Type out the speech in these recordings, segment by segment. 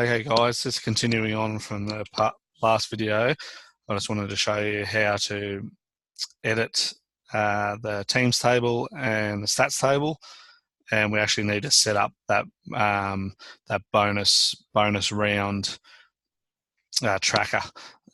Okay guys, just continuing on from the last video, I just wanted to show you how to edit the teams table and the stats table, and we actually need to set up that that bonus round tracker,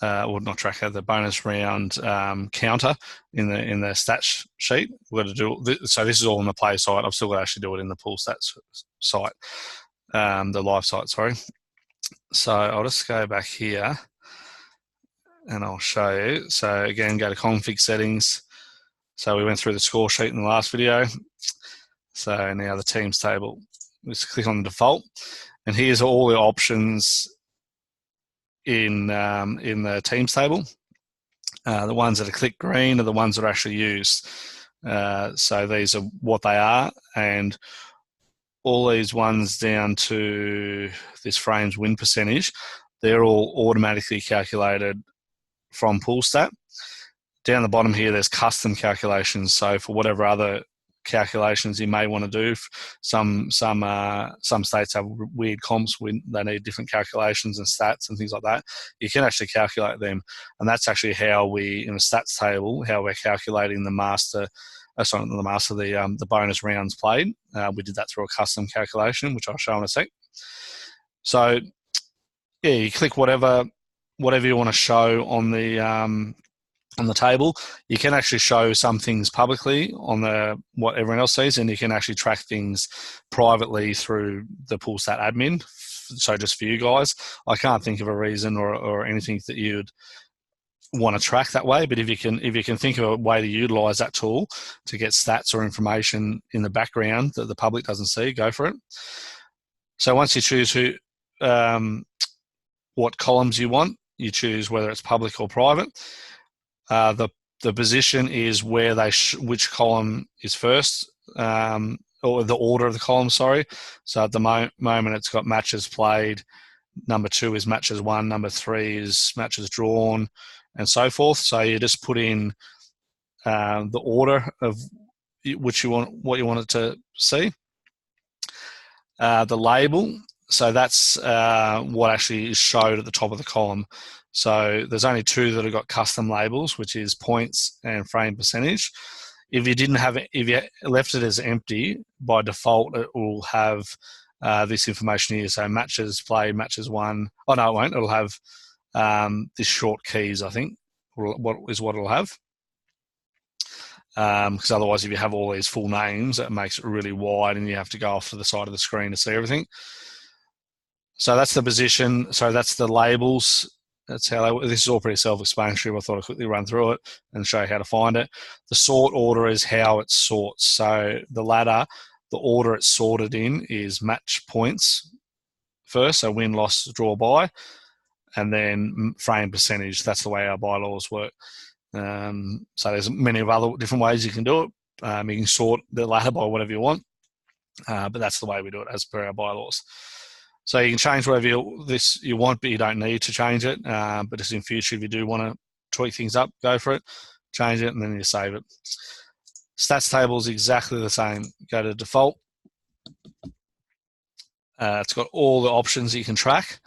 or not tracker, the bonus round counter in the stats sheet. We've got to do so. This is all on the play site. I've still got to actually do it in the Poolstat site, the live site. Sorry. So I'll just go back here and I'll show you. So again, go to config settings. So we went through the score sheet in the last video. So now the teams table, just click on the default, and here's all the options in the teams table. The ones that are click green are the ones that are actually used. So these are what they are, and all these ones down to this frames win percentage, they're all automatically calculated from Poolstat. Down the bottom here, there's custom calculations. So for whatever other calculations you may want to do, some states have weird comps when they need different calculations and stats and things like that. You can actually calculate them, and that's actually how we, in the stats table, how we're calculating the master. Sorry, not the master, the bonus rounds played. We did that through a custom calculation, which I'll show in a sec. So yeah, you click whatever you want to show on the table. You can actually show some things publicly on what everyone else sees, and you can actually track things privately through the Poolstat admin. So just for you guys, I can't think of a reason or anything that you'd want to track that way, but if you can think of a way to utilize that tool to get stats or information in the background that the public doesn't see, go for it. So once you choose what columns you want, you choose whether it's public or private. The position is where which column is first, or the order of the column, sorry. So at the moment it's got matches played, number 2 is matches won, number 3 is matches drawn, and so forth. So you just put in the order of what you want it to see. The label, so that's what actually is showed at the top of the column. So there's only 2 that have got custom labels, which is points and frame percentage. If you didn't have it, if you left it as empty, by default it will have this information here. So matches played, matches won. Oh no, it won't. It'll have this short keys, I think, what it'll have. Because otherwise, if you have all these full names, it makes it really wide, and you have to go off to the side of the screen to see everything. So that's the position. So that's the labels. That's how this is all pretty self-explanatory. I thought I'd quickly run through it and show you how to find it. The sort order is how it sorts. So the ladder, the order it's sorted in is match points first, so win, loss, draw, bye, and then frame percentage. That's the way our bylaws work. So there's many other different ways you can do it. You can sort the ladder by whatever you want, but that's the way we do it as per our bylaws. So you can change whatever you want, but you don't need to change it. But just in future, if you do want to tweak things up, go for it, change it, and then you save it. Stats table is exactly the same. Go to default. It's got all the options that you can track.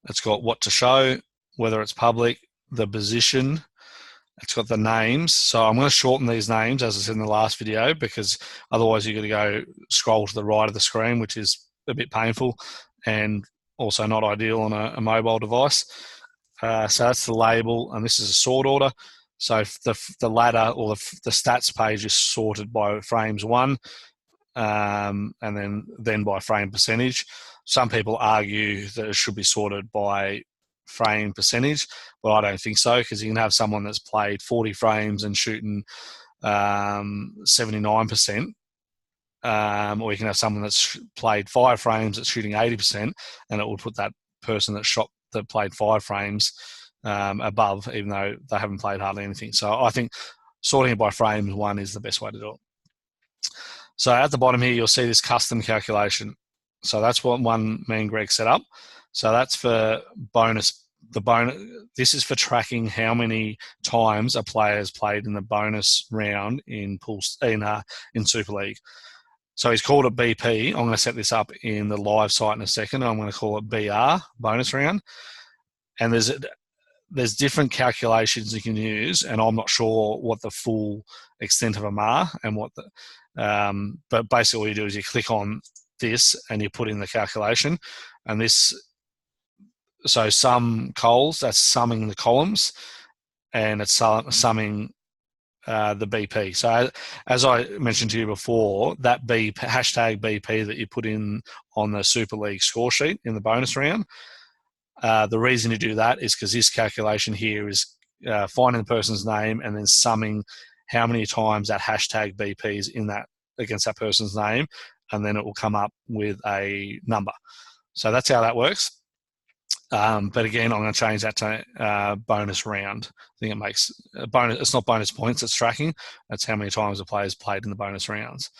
It's got what to show, whether it's public, the position. It's got the names. So I'm going to shorten these names, as I said in the last video, because otherwise you're going to go scroll to the right of the screen, which is a bit painful and also not ideal on a mobile device. So that's the label, and this is a sort order. So the ladder or the stats page is sorted by frames won, and then by frame percentage. Some people argue that it should be sorted by frame percentage, but I don't think so, because you can have someone that's played 40 frames and shooting 79%, or you can have someone that's played 5 frames that's shooting 80%, and it will put that person that played 5 frames above, even though they haven't played hardly anything. So I think sorting it by frames won is the best way to do it. So at the bottom here, you'll see this custom calculation. So that's what me and Greg set up. So that's for bonus. This is for tracking how many times a player has played in the bonus round in Super League. So he's called it BP. I'm going to set this up in the live site in a second. I'm going to call it BR, bonus round. And there's different calculations you can use, and I'm not sure what the full extent of them are and what the, but basically what you do is you click on this and you put in the calculation, and this, so sum cols, that's summing the columns, and it's summing the BP. So as I mentioned to you before, that hashtag BP that you put in on the Super League score sheet in the bonus round, the reason to do that is because this calculation here is finding the person's name and then summing how many times that hashtag BP is in that against that person's name, and then it will come up with a number. So that's how that works. But again, I'm going to change that to bonus round. I think it makes bonus. It's not bonus points it's tracking. That's how many times the player's played in the bonus rounds.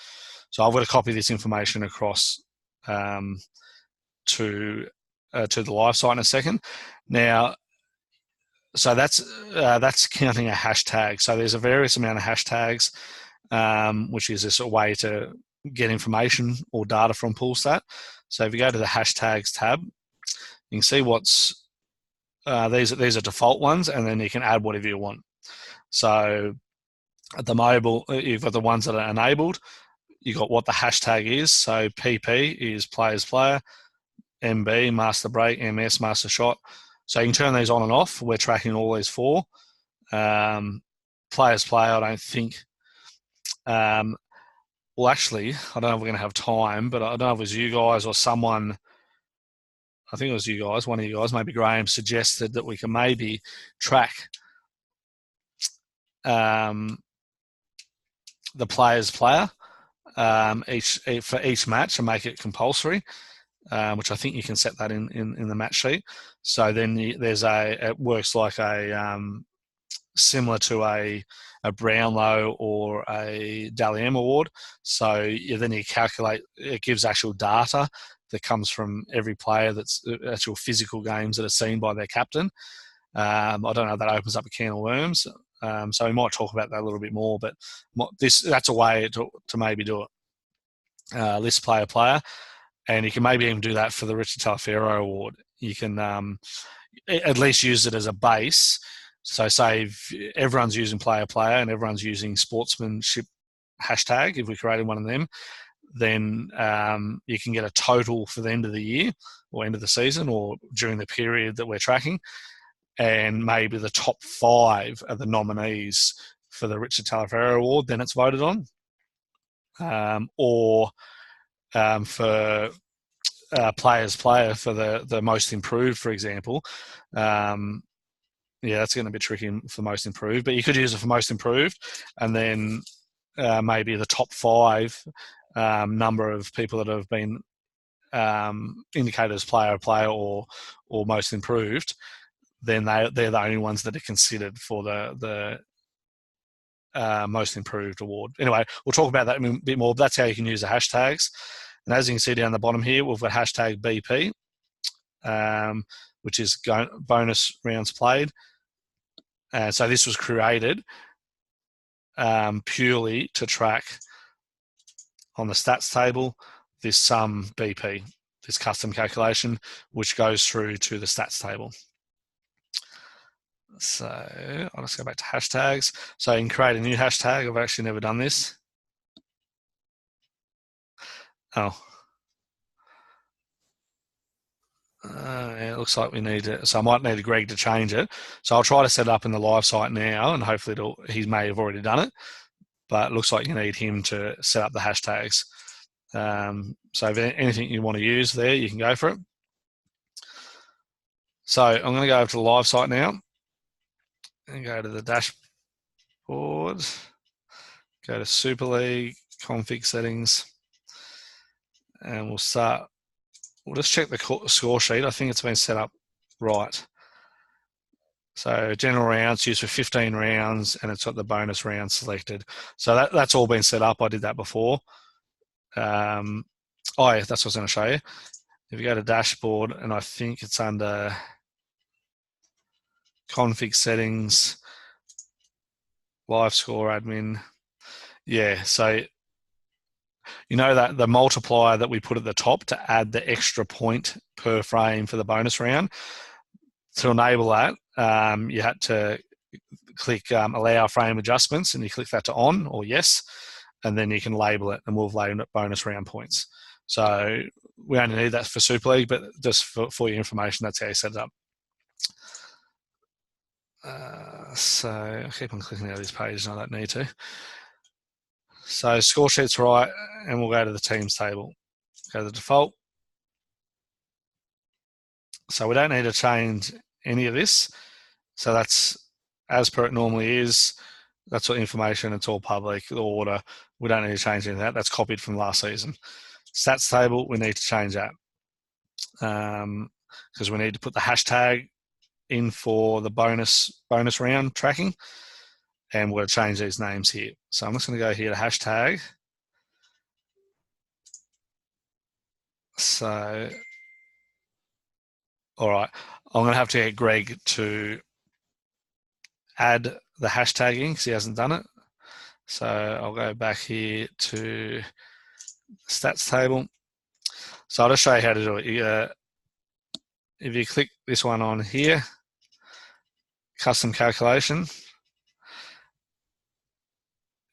So I've got to copy this information across to the live site in a second. Now, so that's counting a hashtag. So there's a various amount of hashtags, which is a way to get information or data from Poolstat. So if you go to the hashtags tab, you can see what's these are default ones, and then you can add whatever you want. So at the mobile, you've got the ones that are enabled. You've got what the hashtag is. So PP is players player, MB master break, MS master shot. So you can turn these on and off. We're tracking all these four. Players player, I don't think. Well, actually, I don't know if we're going to have time, but I don't know if it was you guys or someone. I think it was you guys, one of you guys, maybe Graham, suggested that we can maybe track the player's player for each match and make it compulsory, which I think you can set that in the match sheet. So then it works like a similar to a Brownlow or a Dally M award. So then you calculate, it gives actual data that comes from every player, that's actual physical games that are seen by their captain. I don't know if that opens up a can of worms. So we might talk about that a little bit more, but that's a way to maybe do it. List player, and you can maybe even do that for the Richard Talaferro award. You can at least use it as a base. So say if everyone's using player and everyone's using sportsmanship hashtag, if we created one of them, then you can get a total for the end of the year or end of the season or during the period that we're tracking. And maybe the top 5 are the nominees for the Richard Talaferro award, then it's voted on. Or for players player for the most improved, for example. Yeah, that's going to be tricky for most improved, but you could use it for most improved, and then maybe the top 5 number of people that have been indicated as player or most improved, then they're the only ones that are considered for the most improved award. Anyway, we'll talk about that a bit more. But that's how you can use the hashtags. And as you can see down the bottom here, we've got hashtag BP, which is bonus rounds played. So this was created purely to track on the stats table this sum BP, this custom calculation, which goes through to the stats table. So I'll just go back to hashtags. So you can create a new hashtag. I've actually never done this. Oh. It looks like we need it. So I might need Greg to change it. So I'll try to set it up in the live site now, and hopefully he may have already done it. But it looks like you need him to set up the hashtags. So if anything you want to use there, you can go for it. So I'm going to go over to the live site now and go to the dashboard, go to Super League, config settings, and we'll just check the score sheet. I think it's been set up right. So general rounds used for 15 rounds, and it's got the bonus round selected. So that's all been set up. I did that before. Yeah, that's what I was going to show you. If you go to dashboard, and I think it's under config settings, live score admin. Yeah, so you know that the multiplier that we put at the top to add the extra point per frame for the bonus round. To enable that, you had to click allow frame adjustments, and you click that to on or yes, and then you can label it, and we'll label it bonus round points. So we only need that for Super League, but just for your information, that's how you set it up. So I keep on clicking out of this page, and I don't need to. So score sheet's right, and we'll go to the teams table. Go to the default. So we don't need to change any of this. So that's as per it normally is. That's all information. It's all public. The order. We don't need to change any of that. That's copied from last season. Stats table, we need to change that because we need to put the hashtag in for the bonus round tracking, and we'll change these names here. So I'm just going to go here to hashtag. So, all right, I'm going to have to get Greg to add the hashtagging because he hasn't done it. So I'll go back here to stats table. So I'll just show you how to do it. If you click this one on here, custom calculation,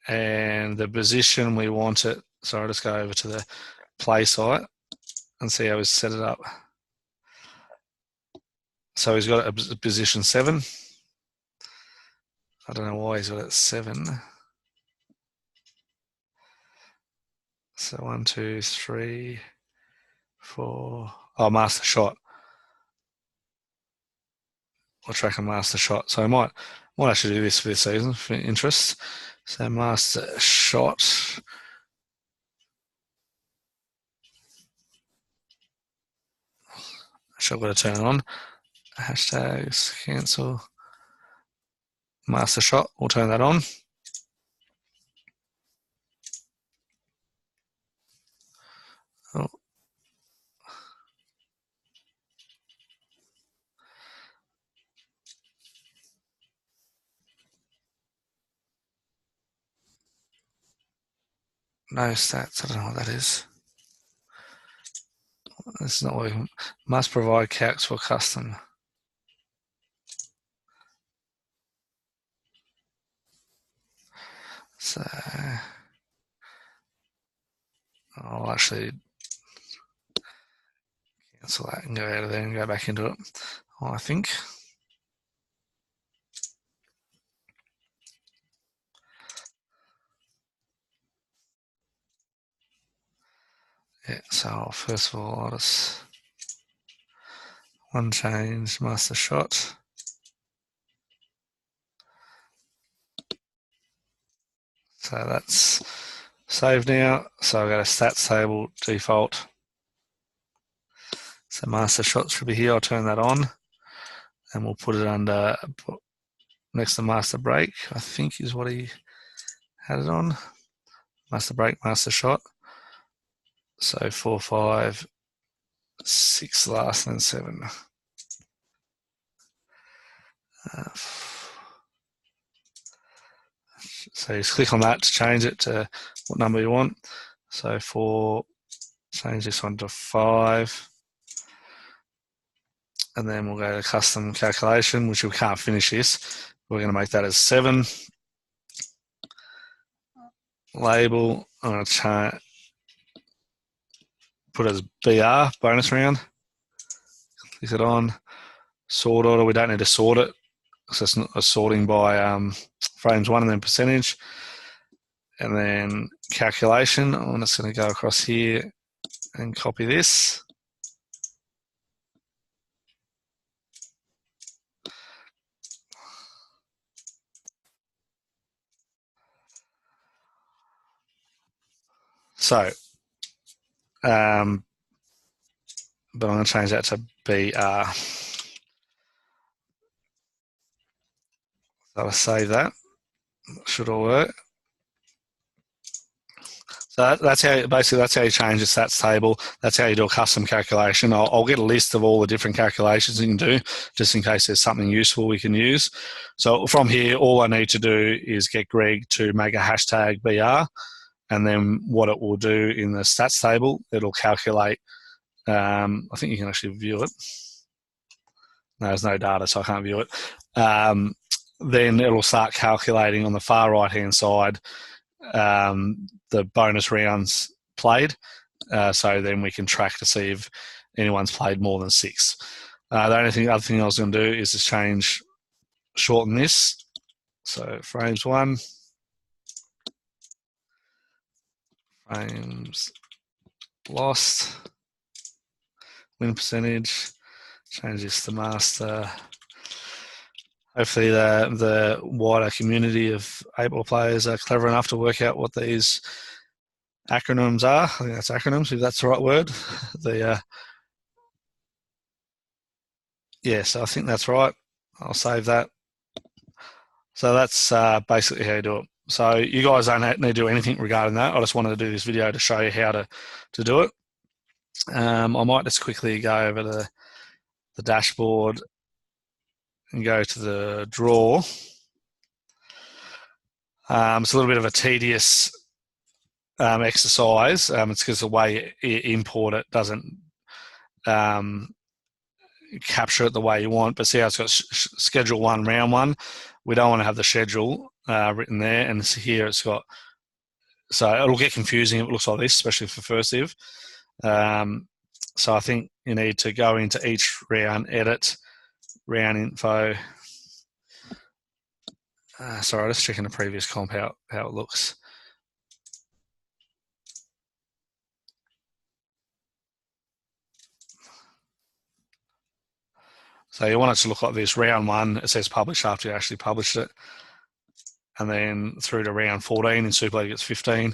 and the position we want it. So I'll just go over to the play site and see how we set it up. So he's got a position 7. I don't know why he's got it 7. So 1, 2, 3, 4. Oh, master shot. We'll track a master shot. So I might actually do this for this season for interest. So master shot. Actually, I've got to turn it on. Hashtags, cancel. Master shot, we'll turn that on. Oh. No stats, I don't know what that is. This is not working. Must provide calcs for custom. So I'll actually cancel that and go out of there and go back into it, I think. Yeah, so first of all, I'll just one change, master shot. So that's saved now. So I've got a stats table default. So master shot should be here. I'll turn that on, and we'll put it under next to master break. I think is what he had it on. Master break, master shot. So 4, 5, 6 last, and 7. So you just click on that to change it to what number you want. So 4, change this one to 5. And then we'll go to custom calculation, which we can't finish this. We're going to make that as 7. Label, I'm going to put it as BR, bonus round. Click it on. Sort order, we don't need to sort it. So it's not a sorting by frames 1 and then percentage. And then calculation, I'm just going to go across here and copy this. So, but I'm going to change that to BR. So I'll save that. Should all work. So that's how you change the stats table. That's how you do a custom calculation. I'll get a list of all the different calculations you can do, just in case there's something useful we can use. So from here, all I need to do is get Greg to make a hashtag BR, and then what it will do in the stats table, it'll calculate. I think you can actually view it. No, there's no data, so I can't view it. Then it'll start calculating on the far right-hand side the bonus rounds played. So then we can track to see if anyone's played more than 6. The other thing I was going to do is just shorten this. So frames 1, frames lost, win percentage, change this to master. Hopefully the wider community of 8-ball players are clever enough to work out what these acronyms are. I think that's acronyms, if that's the right word. Yeah, so I think that's right. I'll save that. So that's basically how you do it. So you guys don't need to do anything regarding that. I just wanted to do this video to show you how to do it. I might just quickly go over to the dashboard and go to the draw. It's a little bit of a tedious exercise. It's because the way you import it doesn't capture it the way you want. But see how it's got schedule 1, round 1. We don't want to have the schedule written there, and here it's got. So it'll get confusing if it looks like this, especially for first div. So I think you need to go into each round, edit, round info. Sorry, just checking the previous comp how it looks. So you want it to look like this. Round 1, it says publish after you actually published it. And then through to round 14 in Super League, it's 15.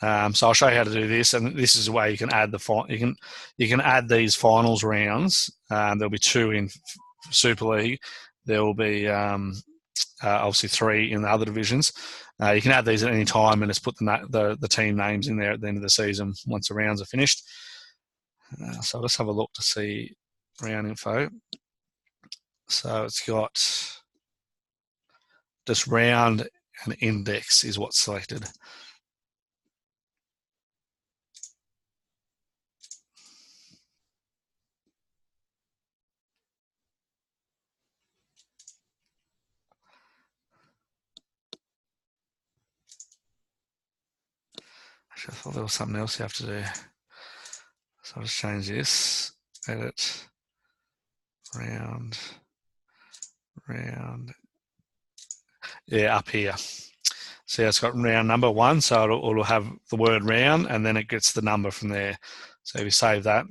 So I'll show you how to do this, and this is a way you can add you can add these finals rounds. There'll be 2 in Super League. There will be obviously 3 in the other divisions. You can add these at any time and just put the team names in there at the end of the season once the rounds are finished. So I'll just have a look to see round info. So it's got just round and index is what's selected. Actually, I thought there was something else you have to do. So I'll just change this, edit, round. Yeah, up here. See, it's got round number 1, so it'll have the word round, and then it gets the number from there. So if you save that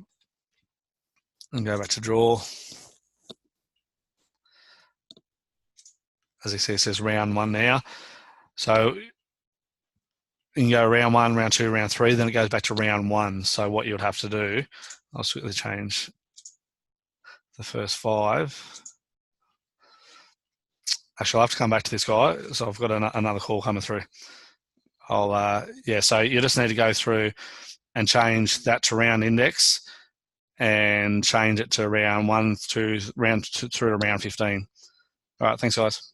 and go back to draw, as you see, it says round 1 now. So you can go round 1, round 2, round 3, then it goes back to round 1. So what you would have to do, I'll just quickly change the first 5. Actually, I'll have to come back to this guy. So I've got another call coming through. So you just need to go through and change that to round index and change it to round 1 to round 2 through to round 15. All right, thanks guys.